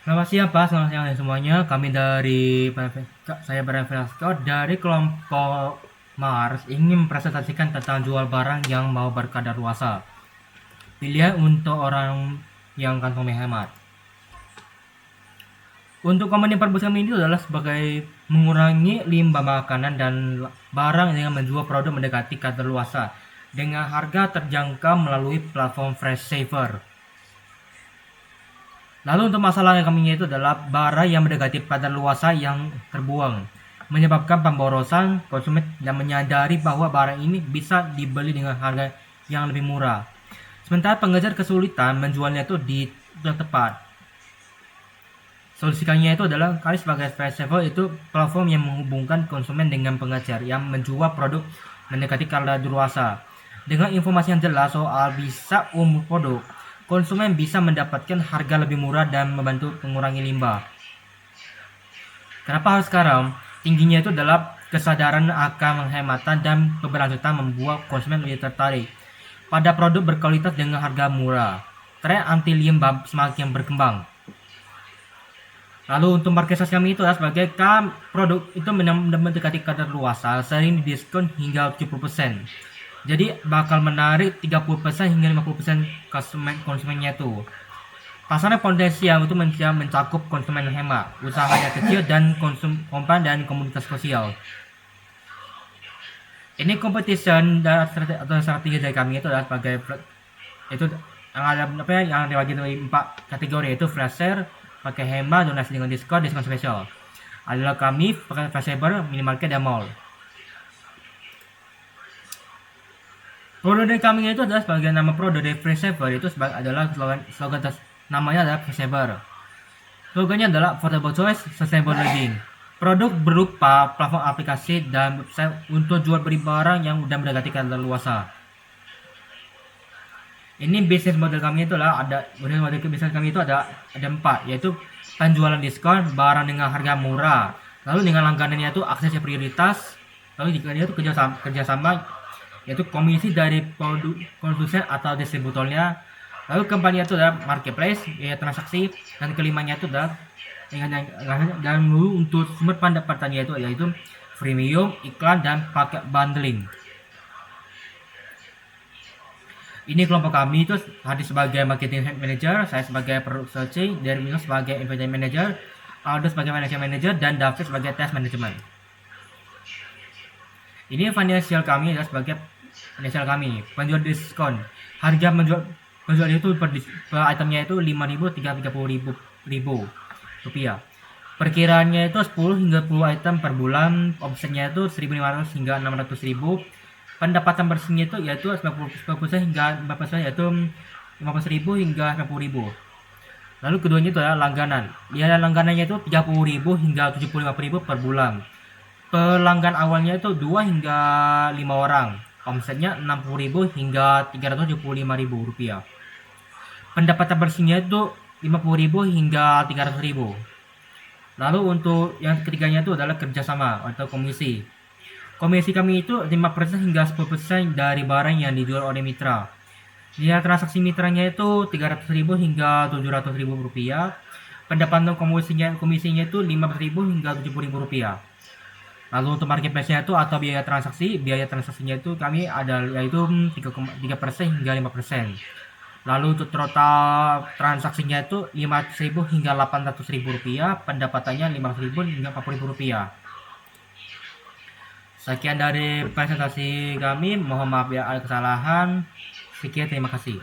Selamat siang Pak, selamat siang semuanya. Kami dari saya Velasco dari kelompok Mars ingin mempresentasikan tentang jual barang yang mau berkadaluarsa. Pilihan untuk orang yang kantong hemat. Untuk komponen perbusaan ini adalah sebagai mengurangi limbah makanan dan barang dengan menjual produk mendekati kadaluarsa dengan harga terjangkau melalui platform Fresh Saver. Lalu untuk masalah yang kami itu adalah barang yang mendekati kadaluarsa yang terbuang, menyebabkan pemborosan konsumen yang menyadari bahwa barang ini bisa dibeli dengan harga yang lebih murah. Sementara pengejar kesulitan menjualnya itu di yang tepat. Solusinya itu adalah kami sebagai festival itu platform yang menghubungkan konsumen dengan pengejar yang menjual produk mendekati kadaluarsa. Dengan informasi yang jelas soal bisa umur produk, konsumen bisa mendapatkan harga lebih murah dan membantu mengurangi limbah. Kenapa harus sekarang? Tingginya itu adalah kesadaran akan penghematan dan keberlanjutan membuat konsumen lebih tertarik pada produk berkualitas dengan harga murah. Tren anti limbah semakin berkembang. Lalu untuk market size kami itu adalah sebagai produk itu mendekati kadaluarsa sering didiskon hingga 70%. Jadi bakal menarik 30% hingga 50% konsumennya itu. Pasarnya potensial itu mencakup konsumen hemat, usahanya kecil dan kompan dan komunitas sosial. Ini competition atau strategi dari kami itu adalah sebagai itu yang ada yang dibagi dari 4 kategori, yaitu flash sale, pakai hemat, donasi dengan diskon spesial. Adalah kami pakai flash saver, minimarket dan mall. Produk dari kami itu adalah sebagai nama produk dari Fresh Saver itu adalah slogan namanya adalah Fresh Saver. Slogannya adalah affordable choice, sustainable living. Produk berupa platform aplikasi dan website untuk jual beli barang yang sudah mendekati kadaluarsa. Ini bisnis model kami itu adalah model bisnis kami itu ada 4, yaitu penjualan diskon, barang dengan harga murah, lalu dengan langganannya itu akses prioritas, lalu jika dia itu kerjasama yaitu komisi dari produsen atau distributornya, lalu keempatnya itu adalah marketplace, ya transaksi, dan kelimanya itu adalah dan untuk sumber pendapatannya itu yaitu freemium, iklan, dan paket bundling. Ini kelompok kami itu hadir sebagai marketing manager, saya sebagai product searching, dari Windows sebagai inventory manager, Aldo sebagai financial manager, dan David sebagai test management. Ini financial kami adalah sebagai financial kami, penjual diskon. Harga penjual itu per itemnya itu 5.000 hingga 30.000 rupiah. Perkiraannya itu 10 hingga 10 item per bulan, omsetnya itu 1.500 hingga 600.000. Pendapatan bersihnya itu yaitu 90% hingga 40%, yaitu 50.000 hingga 50.000. Lalu keduanya itu adalah langganan. Biaya langganannya itu 30.000 hingga 75.000 per bulan. Pelanggan awalnya itu 2 hingga 5 orang. Omsetnya 60.000 hingga 375.000 rupiah. Pendapatan bersihnya itu 50.000 hingga 300.000. Lalu untuk yang ketiganya itu adalah kerjasama atau komisi. Komisi kami itu 5% hingga 10% dari barang yang dijual oleh mitra. Nilai transaksi mitranya itu 300.000 hingga 700.000 rupiah. Pendapatan komisinya itu 15.000 hingga 70.000 rupiah. Lalu untuk marketplace-nya itu atau biaya transaksinya itu kami ada yaitu 3% hingga 5%. Lalu untuk total transaksinya itu 500.000 hingga 800.000 rupiah, pendapatannya 500.000 hingga 40.000 rupiah. Sekian dari presentasi kami, mohon maaf ya ada kesalahan. Sekian, terima kasih.